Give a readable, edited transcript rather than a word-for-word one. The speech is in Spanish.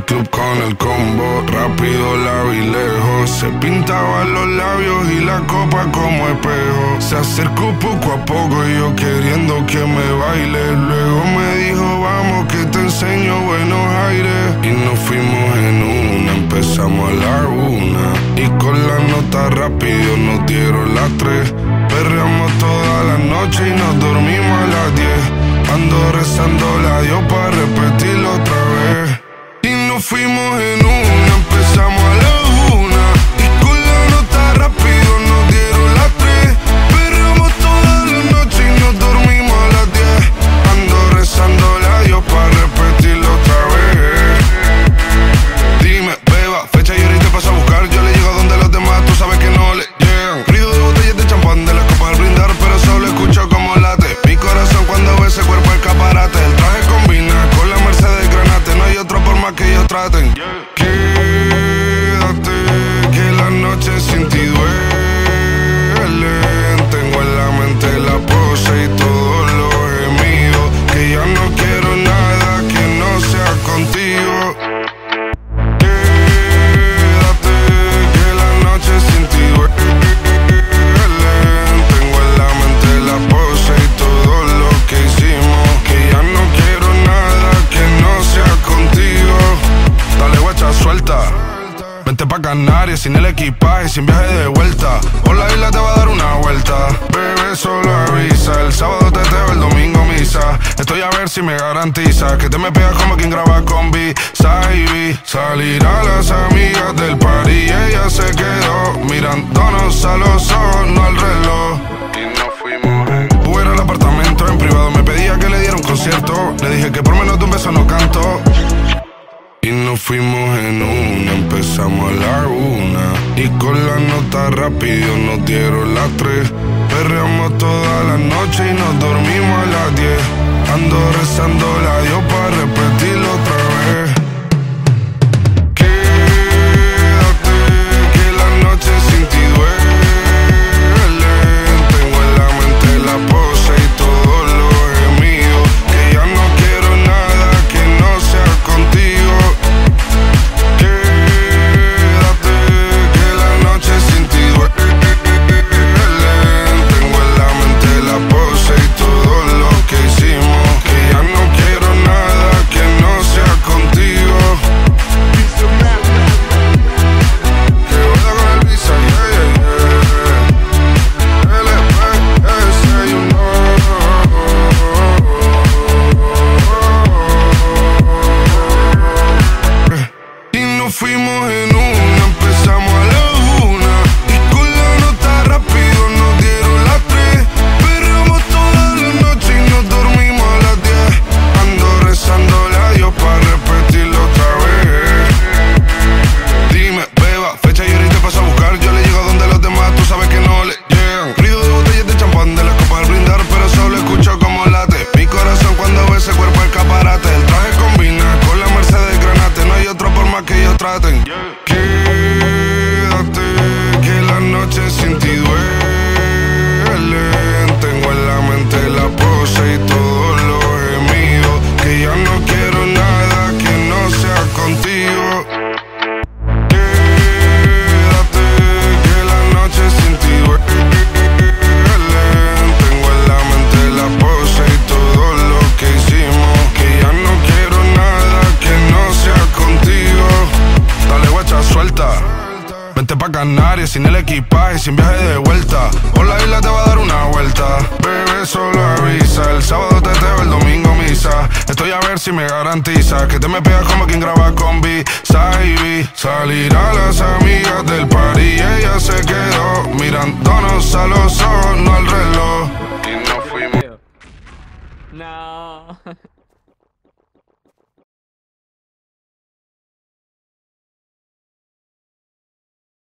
club con el combo, rápido la vi lejos. Se pintaba los labios y la copa como espejo. Se acercó poco a poco y yo queriendo que me baile. Luego me dijo vamos que te enseño buenos aires. Y nos fuimos en una, empezamos a la 1. Y con la nota rápido nos dieron las 3. Perreamos toda la noche y nos dormimos a las 10. Ando rezando la Dios para repetirlo otra vez. Y nos fuimos en una, empezamos a la 1. Y con la nota rápido nos dieron las 3. Perreamos toda la noche y nos dormimos a las 10. Ando rezando la Dios para repetirlo otra vez. Dime, beba, fecha y ahorita paso a buscar. Yo le llego donde los demás, tú sabes que no le llegan. Ruido de botellas de champán de la copa al brindar, pero solo escucho como late mi corazón cuando ve ese cuerpo escaparate. El traje combina con la Mercedes Granate. No hay otra forma que ellos traten. Quédate, que la noche sin ti duele. Tengo en la mente la pose y todos los gemidos. Que ya no quiero nada que no sea contigo. Quédate, que la noche sin ti duele. Tengo en la mente la pose y todo lo que hicimos. Que ya no quiero nada que no sea contigo. Dale guacha, suelta. Vente pa' Canarias sin el equipaje, sin viaje de vuelta. Por la isla te va a dar una vuelta. Bebé, solo avisa. El sábado teteo, el domingo misa. Estoy a ver si me garantiza que te me pegas como quien graba con B-Side. Salir a las amigas del party y ella se quedó mirándonos a los ojos, no al reloj. Y nos fuimos en Uber al apartamento en privado. Me pedía que le diera un concierto. Le dije que por menos de un beso no canto. Y nos fuimos en una, empezamos a la 1. Y con la nota rápido nos dieron las 3. Perreamos toda la noche y nos dormimos a las 10. Ando rezando la Dios para repetirlo otra vez. Quédate, que la noche sin ti duele. Tengo en la mente la pose y todos los gemidos. Que ya no quiero nada que no sea contigo. Quédate, que la noche sin ti duele. Tengo en la mente la pose y todo lo que hicimos. Que ya no quiero nada que no sea contigo. Que vuelva con el visa, yeah, yeah, yeah. LPS, you know. Y nos fuimos en una, empezamos a la 1. Y con la nota rápido nos dieron las 3. Perreamos toda la noche y nos dormimos a las 10. Ando rezando la Dios para repetirlo otra vez. Dime, beba, fecha y ahorita paso a buscar. Yo le llego donde los demás, tú sabes que no le llegan. Ruido de botellas de champán de la copa al brindar, pero solo escucho como late mi corazón cuando ve ese cuerpo escaparate. El traje combina con la Mercedes Granate. No hay otra forma que ellos traten. Quédate, que la noche sin ti duele. Tengo en la mente la pose y todos los gemidos. Que ya no quiero nada que no sea contigo. Quédate, que la noche sin ti duele. Tengo en la mente la pose y todo lo que hicimos. Que ya no quiero nada que no sea contigo. Dale guacha, suelta. Vente pa' Canarias sin el equipaje, sin viaje de vuelta. Por la isla te va a dar una vuelta. Bebé, solo avisa. El sábado teteo, el domingo misa. Estoy a ver si me garantiza que te me pegas como quien graba con B-Side. Salir a las amigas del party y ella se quedó mirándonos a los ojos, no al reloj. Y nos fuimos. No.